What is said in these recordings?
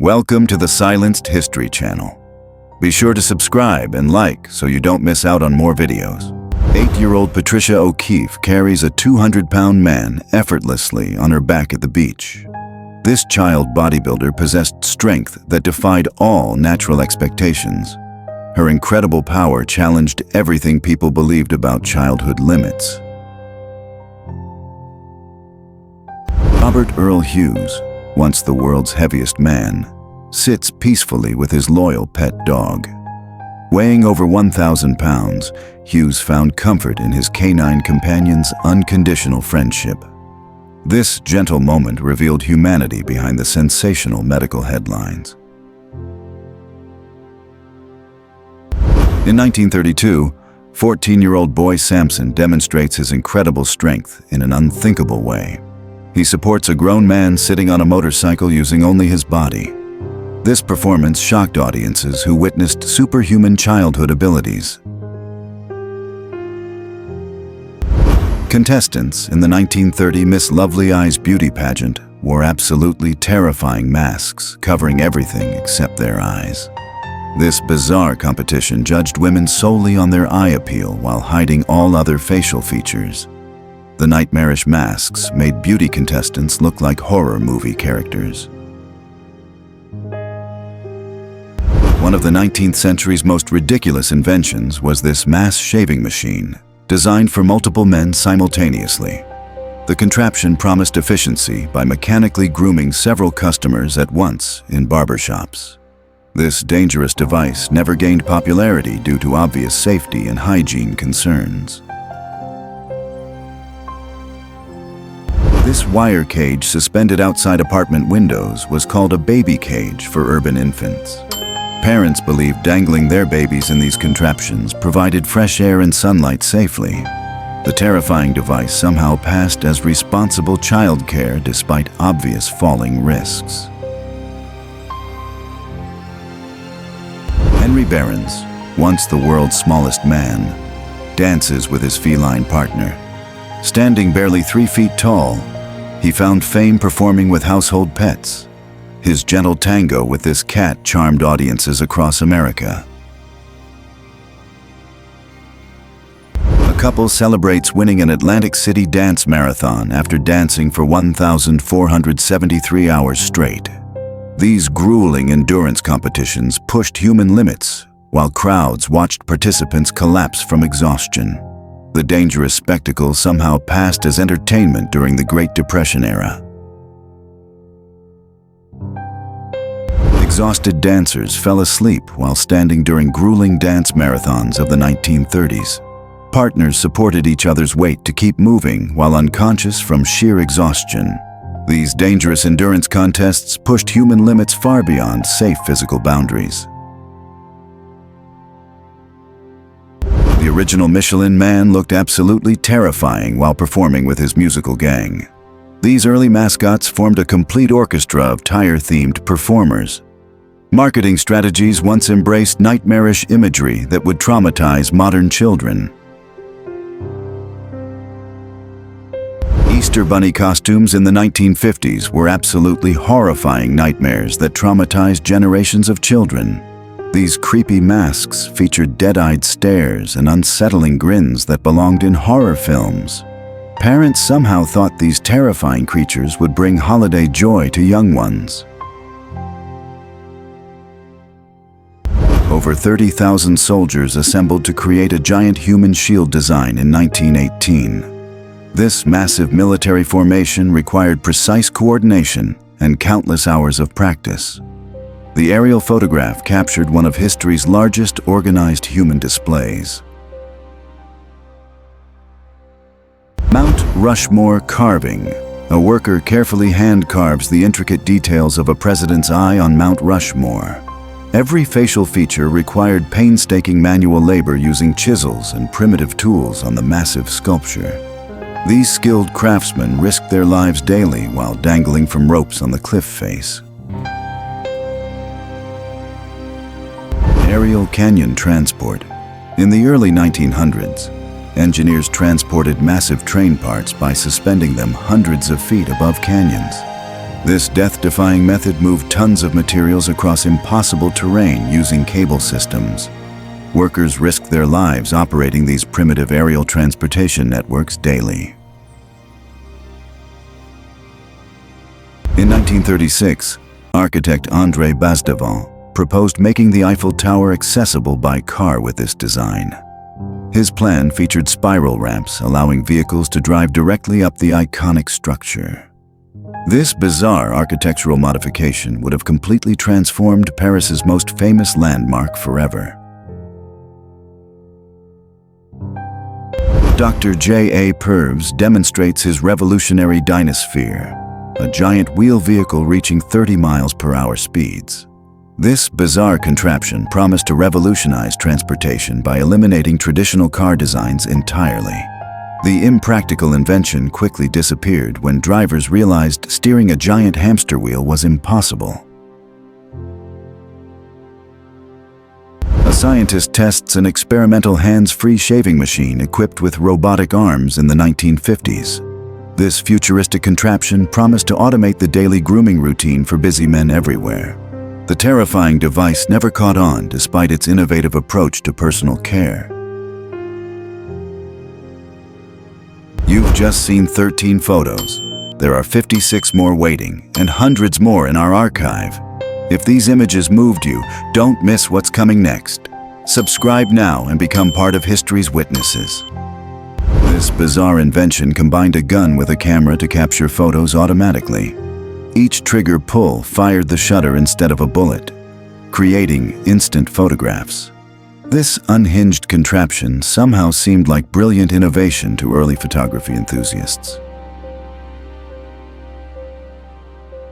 Welcome to the Silenced History channel. Be sure to subscribe and like so you don't miss out on more videos. 8-year-old Patricia O'Keefe carries a 200-pound man effortlessly on her back at the beach. This child bodybuilder possessed strength that defied all natural expectations. Her incredible power challenged everything people believed about childhood limits. Robert Earl Hughes, once the world's heaviest man, sits peacefully with his loyal pet dog. Weighing over 1,000 pounds, Hughes found comfort in his canine companion's unconditional friendship. This gentle moment revealed humanity behind the sensational medical headlines. In 1932, 14-year-old boy Samson demonstrates his incredible strength in an unthinkable way. He supports a grown man sitting on a motorcycle using only his body. This performance shocked audiences who witnessed superhuman childhood abilities. Contestants in the 1930 Miss Lovely Eyes beauty pageant wore absolutely terrifying masks covering everything except their eyes. This bizarre competition judged women solely on their eye appeal while hiding all other facial features. The nightmarish masks made beauty contestants look like horror movie characters. One of the 19th century's most ridiculous inventions was this mass shaving machine, designed for multiple men simultaneously. The contraption promised efficiency by mechanically grooming several customers at once in barbershops. This dangerous device never gained popularity due to obvious safety and hygiene concerns. This wire cage suspended outside apartment windows was called a baby cage for urban infants. Parents believed dangling their babies in these contraptions provided fresh air and sunlight safely. The terrifying device somehow passed as responsible childcare despite obvious falling risks. Henry Behrens, once the world's smallest man, dances with his feline partner. Standing barely 3 feet tall, he found fame performing with household pets. His gentle tango with this cat charmed audiences across America. A couple celebrates winning an Atlantic City dance marathon after dancing for 1,473 hours straight. These grueling endurance competitions pushed human limits, while crowds watched participants collapse from exhaustion. The dangerous spectacle somehow passed as entertainment during the Great Depression era. Exhausted dancers fell asleep while standing during grueling dance marathons of the 1930s. Partners supported each other's weight to keep moving while unconscious from sheer exhaustion. These dangerous endurance contests pushed human limits far beyond safe physical boundaries. The original Michelin Man looked absolutely terrifying while performing with his musical gang. These early mascots formed a complete orchestra of tire-themed performers. Marketing strategies once embraced nightmarish imagery that would traumatize modern children. Easter Bunny costumes in the 1950s were absolutely horrifying nightmares that traumatized generations of children. These creepy masks featured dead-eyed stares and unsettling grins that belonged in horror films. Parents somehow thought these terrifying creatures would bring holiday joy to young ones. Over 30,000 soldiers assembled to create a giant human shield design in 1918. This massive military formation required precise coordination and countless hours of practice. The aerial photograph captured one of history's largest organized human displays. Mount Rushmore carving. A worker carefully hand carves the intricate details of a president's eye on Mount Rushmore. Every facial feature required painstaking manual labor using chisels and primitive tools on the massive sculpture. These skilled craftsmen risked their lives daily while dangling from ropes on the cliff face. Aerial canyon transport. In the early 1900s, engineers transported massive train parts by suspending them hundreds of feet above canyons. This death-defying method moved tons of materials across impossible terrain using cable systems. Workers risked their lives operating these primitive aerial transportation networks daily. In 1936, architect André Basdevant proposed making the Eiffel Tower accessible by car with this design. His plan featured spiral ramps allowing vehicles to drive directly up the iconic structure. This bizarre architectural modification would have completely transformed Paris's most famous landmark forever. Dr. J.A. Purves demonstrates his revolutionary Dynasphere, a giant wheel vehicle reaching 30 miles per hour speeds. This bizarre contraption promised to revolutionize transportation by eliminating traditional car designs entirely. The impractical invention quickly disappeared when drivers realized steering a giant hamster wheel was impossible. A scientist tests an experimental hands-free shaving machine equipped with robotic arms in the 1950s. This futuristic contraption promised to automate the daily grooming routine for busy men everywhere. The terrifying device never caught on despite its innovative approach to personal care. You've just seen 13 photos. There are 56 more waiting and hundreds more in our archive. If these images moved you, don't miss what's coming next. Subscribe now and become part of history's witnesses. This bizarre invention combined a gun with a camera to capture photos automatically. Each trigger pull fired the shutter instead of a bullet, creating instant photographs. This unhinged contraption somehow seemed like brilliant innovation to early photography enthusiasts.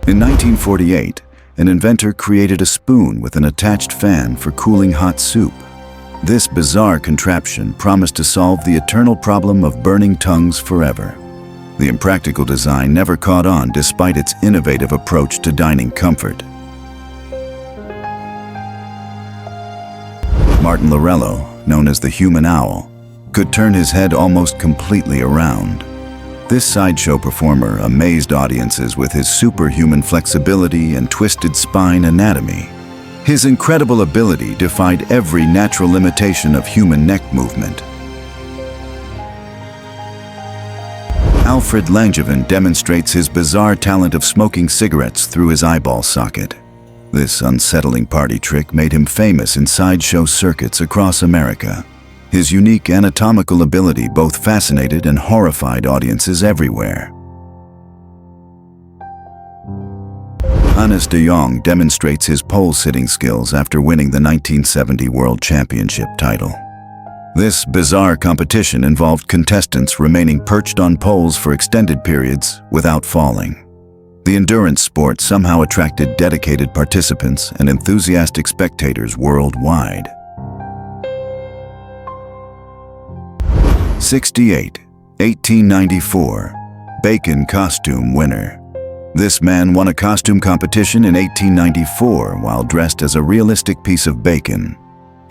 In 1948, an inventor created a spoon with an attached fan for cooling hot soup. This bizarre contraption promised to solve the eternal problem of burning tongues forever. The impractical design never caught on despite its innovative approach to dining comfort. Martin Lorello, known as the human owl, could turn his head almost completely around. This sideshow performer amazed audiences with his superhuman flexibility and twisted spine anatomy. His incredible ability defied every natural limitation of human neck movement. Alfred Langevin demonstrates his bizarre talent of smoking cigarettes through his eyeball socket. This unsettling party trick made him famous in sideshow circuits across America. His unique anatomical ability both fascinated and horrified audiences everywhere. Hannes de Jong demonstrates his pole-sitting skills after winning the 1970 World Championship title. This bizarre competition involved contestants remaining perched on poles for extended periods without falling. The endurance sport somehow attracted dedicated participants and enthusiastic spectators worldwide. 68. 1894. Bacon costume winner. This man won a costume competition in 1894 while dressed as a realistic piece of bacon.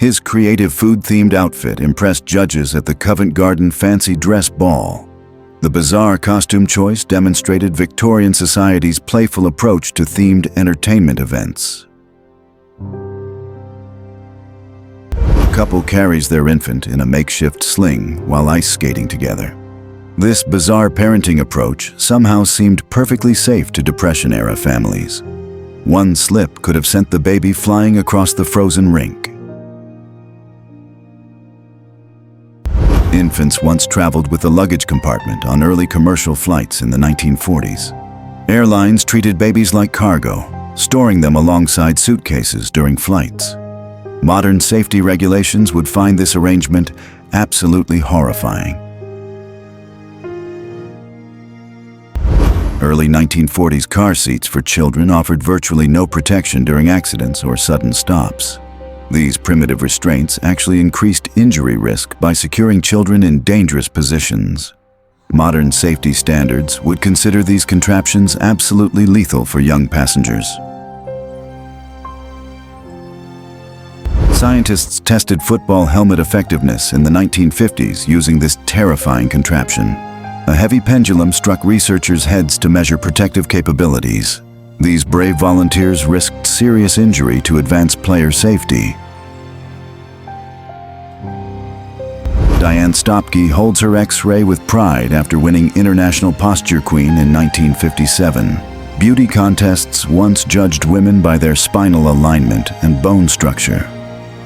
His creative food-themed outfit impressed judges at the Covent Garden Fancy Dress Ball. The bizarre costume choice demonstrated Victorian society's playful approach to themed entertainment events. A couple carries their infant in a makeshift sling while ice skating together. This bizarre parenting approach somehow seemed perfectly safe to Depression-era families. One slip could have sent the baby flying across the frozen rink. Infants once traveled with the luggage compartment on early commercial flights in the 1940s. Airlines treated babies like cargo, storing them alongside suitcases during flights. Modern safety regulations would find this arrangement absolutely horrifying. Early 1940s car seats for children offered virtually no protection during accidents or sudden stops. These primitive restraints actually increased injury risk by securing children in dangerous positions. Modern safety standards would consider these contraptions absolutely lethal for young passengers. Scientists tested football helmet effectiveness in the 1950s using this terrifying contraption. A heavy pendulum struck researchers' heads to measure protective capabilities. These brave volunteers risked serious injury to advance player safety. Diane Stopke holds her X-ray with pride after winning International Posture Queen in 1957. Beauty contests once judged women by their spinal alignment and bone structure.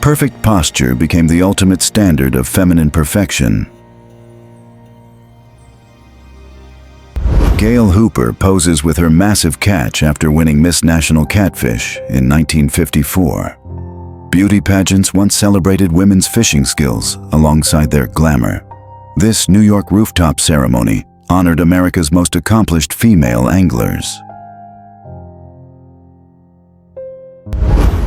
Perfect posture became the ultimate standard of feminine perfection. Gail Hooper poses with her massive catch after winning Miss National Catfish in 1954. Beauty pageants once celebrated women's fishing skills alongside their glamour. This New York rooftop ceremony honored America's most accomplished female anglers.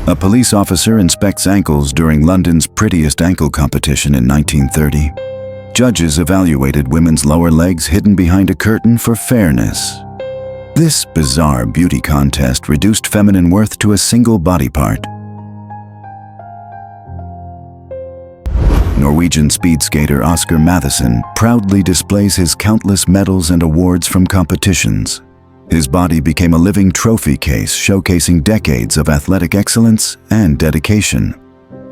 A police officer inspects ankles during London's Prettiest Ankle competition in 1930. Judges evaluated women's lower legs hidden behind a curtain for fairness. This bizarre beauty contest reduced feminine worth to a single body part. Norwegian speed skater Oscar Matheson proudly displays his countless medals and awards from competitions. His body became a living trophy case showcasing decades of athletic excellence and dedication.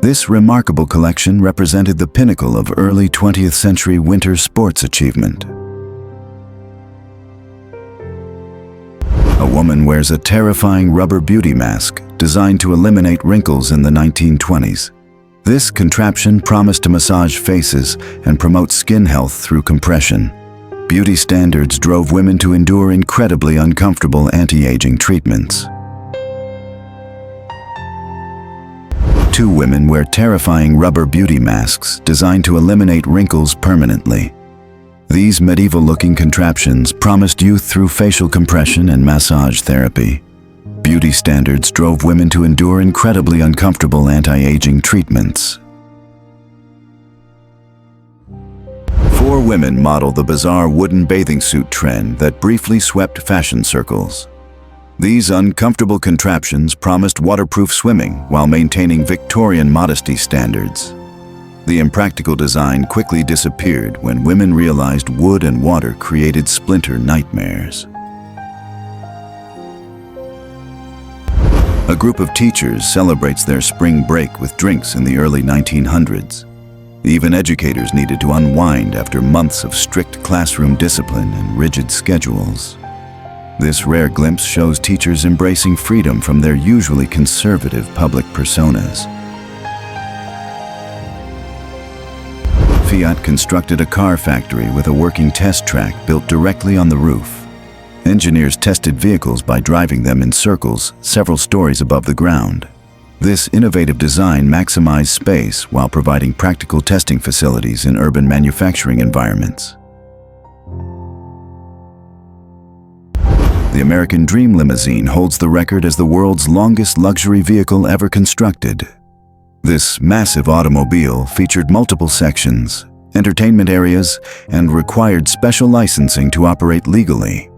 This remarkable collection represented the pinnacle of early 20th century winter sports achievement. A woman wears a terrifying rubber beauty mask designed to eliminate wrinkles in the 1920s. This contraption promised to massage faces and promote skin health through compression. Beauty standards drove women to endure incredibly uncomfortable anti-aging treatments. Two women wear terrifying rubber beauty masks designed to eliminate wrinkles permanently. These medieval-looking contraptions promised youth through facial compression and massage therapy. Beauty standards drove women to endure incredibly uncomfortable anti-aging treatments. 4 women model the bizarre wooden bathing suit trend that briefly swept fashion circles. These uncomfortable contraptions promised waterproof swimming while maintaining Victorian modesty standards. The impractical design quickly disappeared when women realized wood and water created splinter nightmares. A group of teachers celebrates their spring break with drinks in the early 1900s. Even educators needed to unwind after months of strict classroom discipline and rigid schedules. This rare glimpse shows teachers embracing freedom from their usually conservative public personas. Fiat constructed a car factory with a working test track built directly on the roof. Engineers tested vehicles by driving them in circles several stories above the ground. This innovative design maximized space while providing practical testing facilities in urban manufacturing environments. The American Dream limousine holds the record as the world's longest luxury vehicle ever constructed. This massive automobile featured multiple sections, entertainment areas, and required special licensing to operate legally.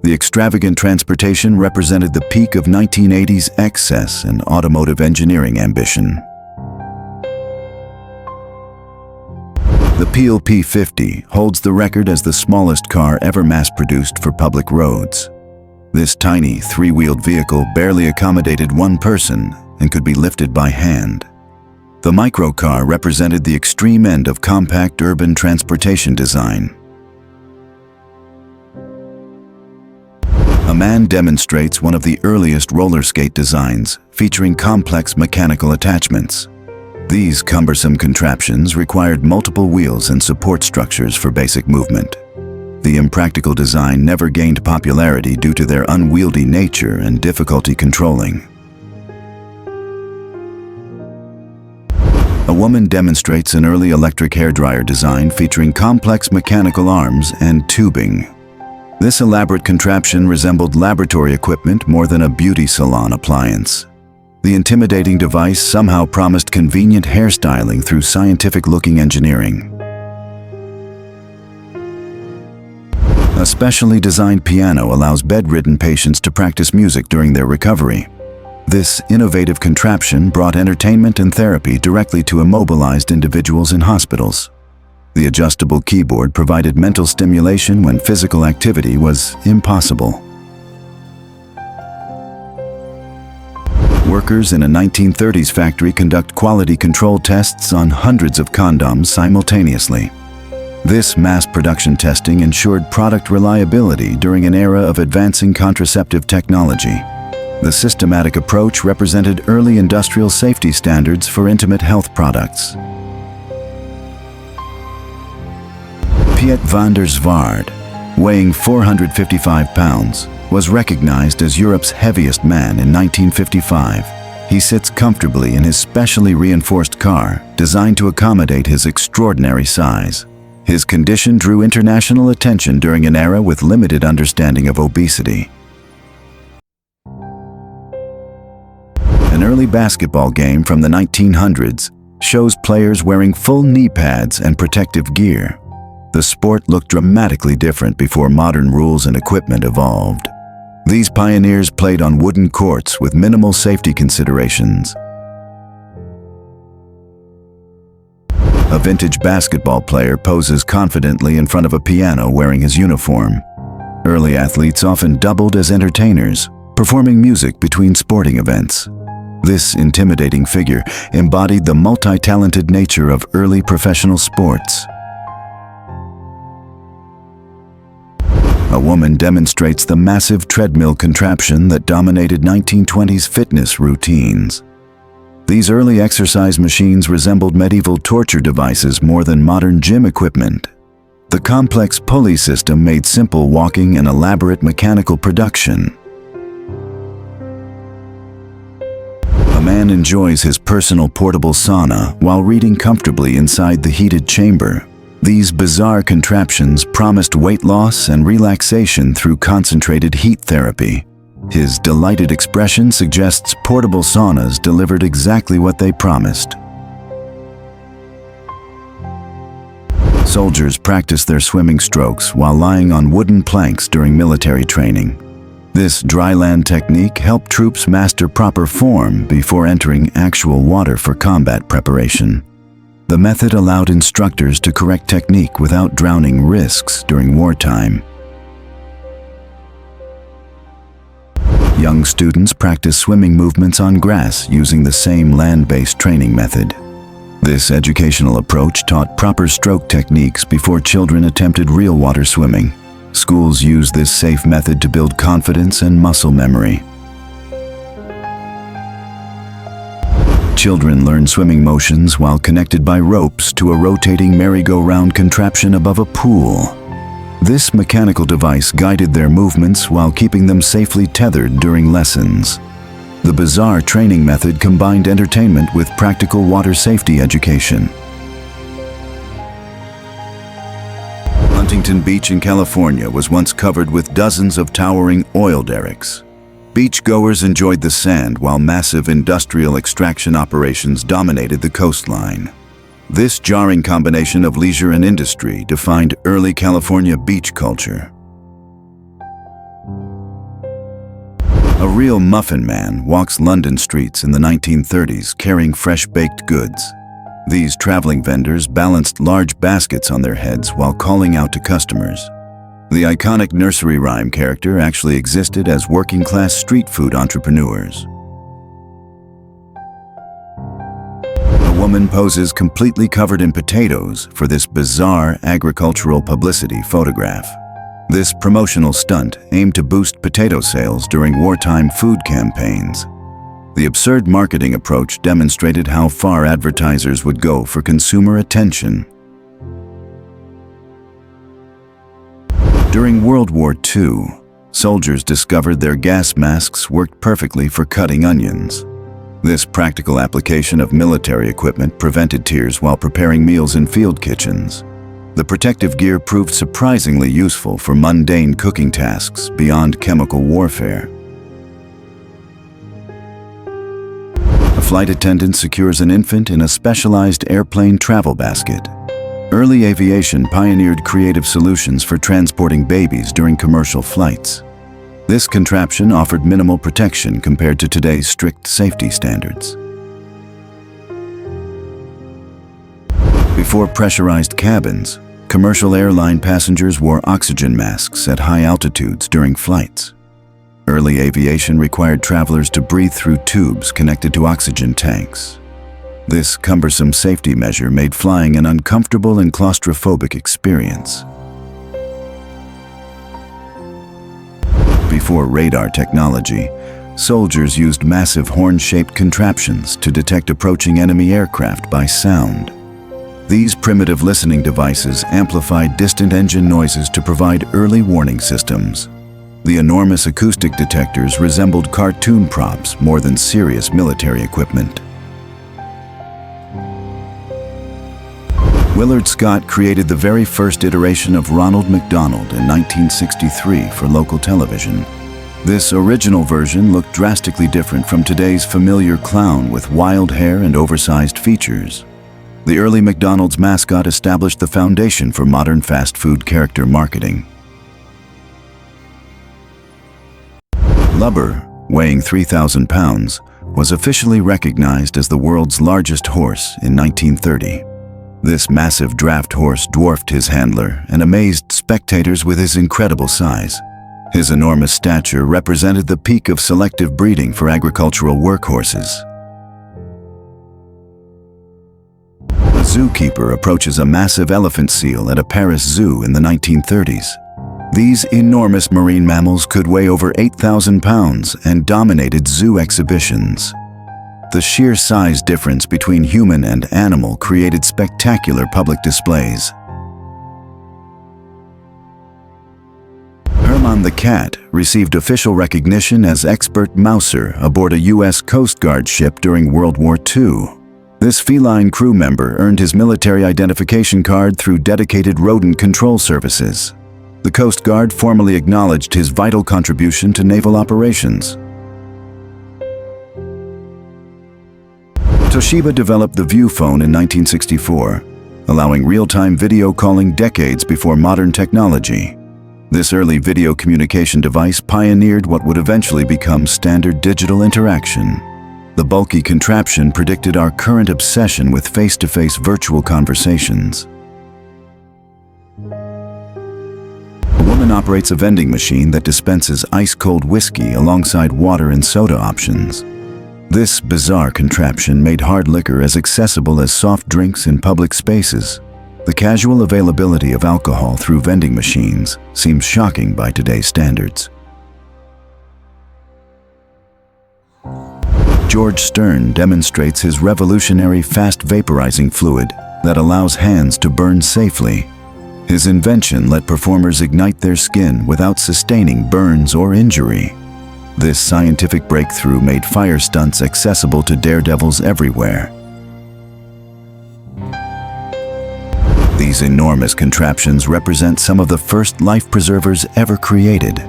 The extravagant transportation represented the peak of 1980s excess and automotive engineering ambition. The Peel P50 holds the record as the smallest car ever mass-produced for public roads. This tiny, 3-wheeled vehicle barely accommodated one person and could be lifted by hand. The microcar represented the extreme end of compact urban transportation design. A man demonstrates one of the earliest roller skate designs, featuring complex mechanical attachments. These cumbersome contraptions required multiple wheels and support structures for basic movement. The impractical design never gained popularity due to their unwieldy nature and difficulty controlling. A woman demonstrates an early electric hairdryer design featuring complex mechanical arms and tubing. This elaborate contraption resembled laboratory equipment more than a beauty salon appliance. The intimidating device somehow promised convenient hairstyling through scientific-looking engineering. A specially designed piano allows bedridden patients to practice music during their recovery. This innovative contraption brought entertainment and therapy directly to immobilized individuals in hospitals. The adjustable keyboard provided mental stimulation when physical activity was impossible. Workers in a 1930s factory conduct quality control tests on hundreds of condoms simultaneously. This mass production testing ensured product reliability during an era of advancing contraceptive technology. The systematic approach represented early industrial safety standards for intimate health products. Piet van der Zwaard, weighing 455 pounds, was recognized as Europe's heaviest man in 1955. He sits comfortably in his specially reinforced car, designed to accommodate his extraordinary size. His condition drew international attention during an era with limited understanding of obesity. An early basketball game from the 1900s shows players wearing full knee pads and protective gear. The sport looked dramatically different before modern rules and equipment evolved. These pioneers played on wooden courts with minimal safety considerations. A vintage basketball player poses confidently in front of a piano wearing his uniform. Early athletes often doubled as entertainers, performing music between sporting events. This intimidating figure embodied the multi-talented nature of early professional sports. A woman demonstrates the massive treadmill contraption that dominated 1920s fitness routines. These early exercise machines resembled medieval torture devices more than modern gym equipment. The complex pulley system made simple walking an elaborate mechanical production. A man enjoys his personal portable sauna while reading comfortably inside the heated chamber. These bizarre contraptions promised weight loss and relaxation through concentrated heat therapy. His delighted expression suggests portable saunas delivered exactly what they promised. Soldiers practice their swimming strokes while lying on wooden planks during military training. This dry land technique helped troops master proper form before entering actual water for combat preparation. The method allowed instructors to correct technique without drowning risks during wartime. Young students practice swimming movements on grass using the same land-based training method. This educational approach taught proper stroke techniques before children attempted real water swimming. Schools use this safe method to build confidence and muscle memory. Children learn swimming motions while connected by ropes to a rotating merry-go-round contraption above a pool. This mechanical device guided their movements while keeping them safely tethered during lessons. The bizarre training method combined entertainment with practical water safety education. Huntington Beach in California was once covered with dozens of towering oil derricks. Beachgoers enjoyed the sand while massive industrial extraction operations dominated the coastline. This jarring combination of leisure and industry defined early California beach culture. A real muffin man walks London streets in the 1930s carrying fresh baked goods. These traveling vendors balanced large baskets on their heads while calling out to customers. The iconic nursery rhyme character actually existed as working-class street food entrepreneurs. A woman poses completely covered in potatoes for this bizarre agricultural publicity photograph. This promotional stunt aimed to boost potato sales during wartime food campaigns. The absurd marketing approach demonstrated how far advertisers would go for consumer attention. During World War II, soldiers discovered their gas masks worked perfectly for cutting onions. This practical application of military equipment prevented tears while preparing meals in field kitchens. The protective gear proved surprisingly useful for mundane cooking tasks beyond chemical warfare. A flight attendant secures an infant in a specialized airplane travel basket. Early aviation pioneered creative solutions for transporting babies during commercial flights. This contraption offered minimal protection compared to today's strict safety standards. Before pressurized cabins, commercial airline passengers wore oxygen masks at high altitudes during flights. Early aviation required travelers to breathe through tubes connected to oxygen tanks. This cumbersome safety measure made flying an uncomfortable and claustrophobic experience. Before radar technology, soldiers used massive horn-shaped contraptions to detect approaching enemy aircraft by sound. These primitive listening devices amplified distant engine noises to provide early warning systems. The enormous acoustic detectors resembled cartoon props more than serious military equipment. Willard Scott created the very first iteration of Ronald McDonald in 1963 for local television. This original version looked drastically different from today's familiar clown with wild hair and oversized features. The early McDonald's mascot established the foundation for modern fast food character marketing. Lubber, weighing 3,000 pounds, was officially recognized as the world's largest horse in 1930. This massive draft horse dwarfed his handler and amazed spectators with his incredible size. His enormous stature represented the peak of selective breeding for agricultural workhorses. A zookeeper approaches a massive elephant seal at a Paris zoo in the 1930s. These enormous marine mammals could weigh over 8,000 pounds and dominated zoo exhibitions. The sheer size difference between human and animal created spectacular public displays. Hermann the cat received official recognition as expert mouser aboard a U.S. Coast Guard ship during World War II. This feline crew member earned his military identification card through dedicated rodent control services. The Coast Guard formally acknowledged his vital contribution to naval operations. Toshiba developed the View phone in 1964, allowing real-time video calling decades before modern technology. This early video communication device pioneered what would eventually become standard digital interaction. The bulky contraption predicted our current obsession with face-to-face virtual conversations. A woman operates a vending machine that dispenses ice-cold whiskey alongside water and soda options. This bizarre contraption made hard liquor as accessible as soft drinks in public spaces. The casual availability of alcohol through vending machines seems shocking by today's standards. George Stern demonstrates his revolutionary fast vaporizing fluid that allows hands to burn safely. His invention let performers ignite their skin without sustaining burns or injury. This scientific breakthrough made fire stunts accessible to daredevils everywhere. These enormous contraptions represent some of the first life preservers ever created.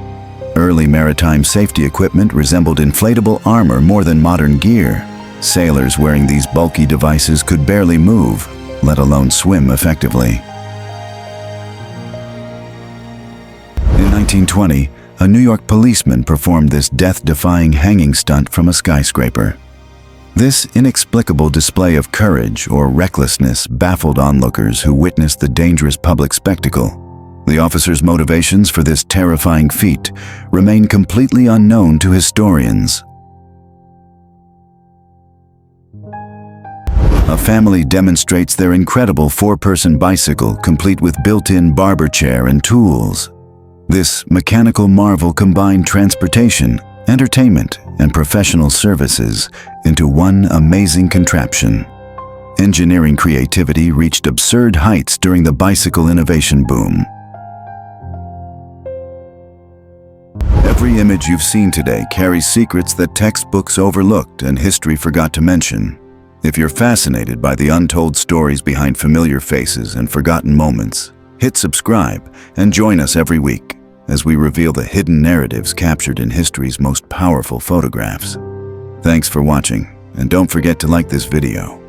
Early maritime safety equipment resembled inflatable armor more than modern gear. Sailors wearing these bulky devices could barely move, let alone swim effectively. In 1920, a New York policeman performed this death-defying hanging stunt from a skyscraper. This inexplicable display of courage or recklessness baffled onlookers who witnessed the dangerous public spectacle. The officer's motivations for this terrifying feat remain completely unknown to historians. A family demonstrates their incredible four-person bicycle complete with built-in barber chair and tools. This mechanical marvel combined transportation, entertainment, and professional services into one amazing contraption. Engineering creativity reached absurd heights during the bicycle innovation boom. Every image you've seen today carries secrets that textbooks overlooked and history forgot to mention. If you're fascinated by the untold stories behind familiar faces and forgotten moments, hit subscribe and join us every week as we reveal the hidden narratives captured in history's most powerful photographs. Thanks for watching, and don't forget to like this video.